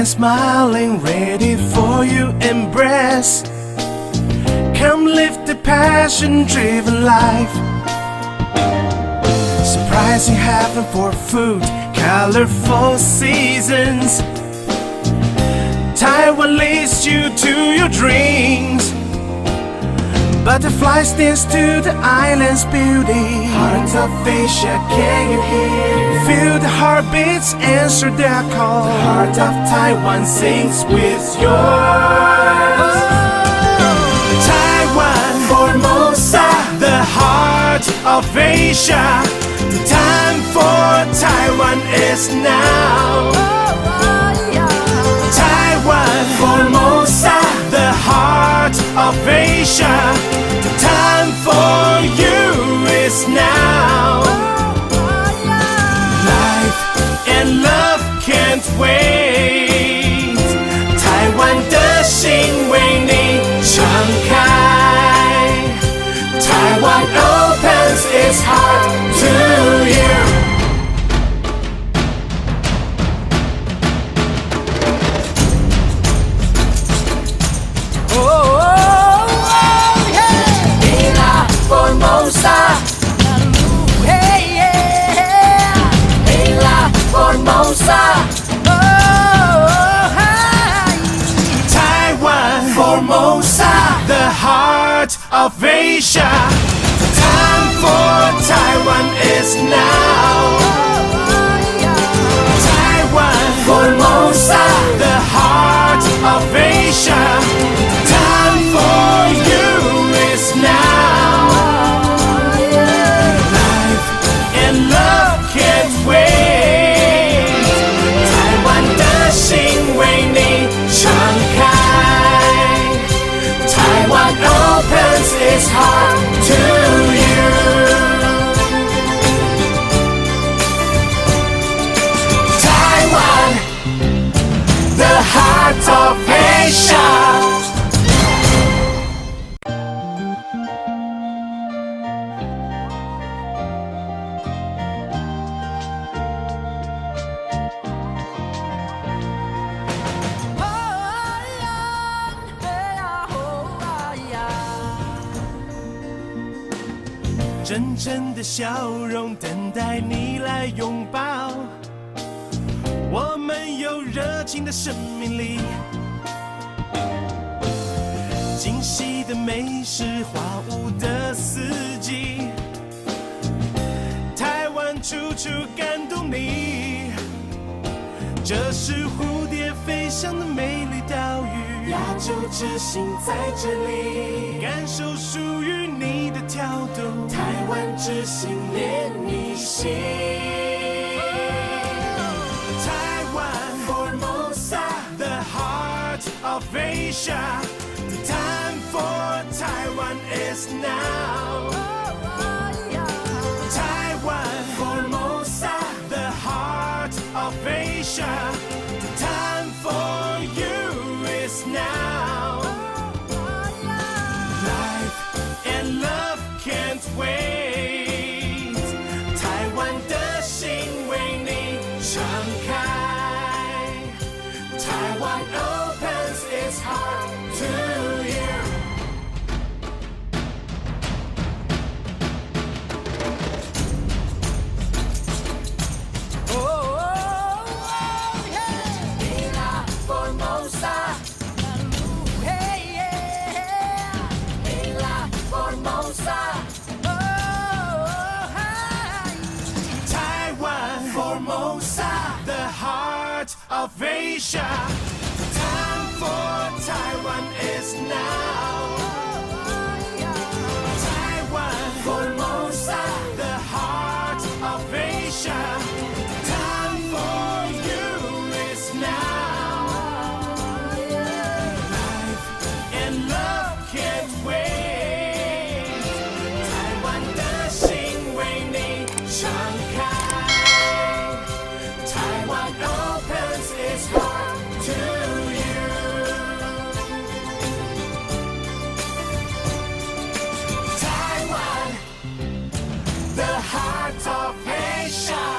and smiling, ready for you embrace. Come live the passion-driven life. Surprising heaven for food, colorful seasons. Taiwan leads you to your dreams. Butterflies dance to the island's beauty. Heart of Asia, can you hear? Feel the heartbeats, answer their call. The heart of Taiwan sings with yours. Taiwan, Formosa, the heart of Asia. The time for Taiwan is now. Taiwan, Formosa, the heart of Asia. The time for you is now. Life and love can't wait. Taiwan 的心为你敞开。Taiwan opens its heart to you. Formosa, hey yeah, hey la Formosa, oh hi. Taiwan, Formosa, the heart of Asia. The time for Taiwan is now. Taiwan, Formosa, the heart of Asia. The time for you is now. Can't wait. 台湾的心为你敞开。台湾 opens its heart to you. Taiwan, the heart of Asia. 真正的笑容等待你来拥抱，我们有热情的生命力，惊喜的美食，花舞的四季，台湾处处感动你，这是蝴蝶飞翔的美丽岛屿，亚洲之心在这里，感受属于你的跳动，台湾之心连你心。台湾 Formosa, the heart of Asia. The time for Taiwan is now. Taiwan Formosa, the heart of Asia. The time for you is now. Life and love can't wait. 台湾的心为你敞开。台湾 opens its heart to you. Of Asia, the time for Taiwan is now. Taiwan, Formosa, the heart of Asia. The time for you is now. Life and love can't wait. 台湾的心为你敞开。台湾 opens its heart to you. Taiwan, the heart of Asia.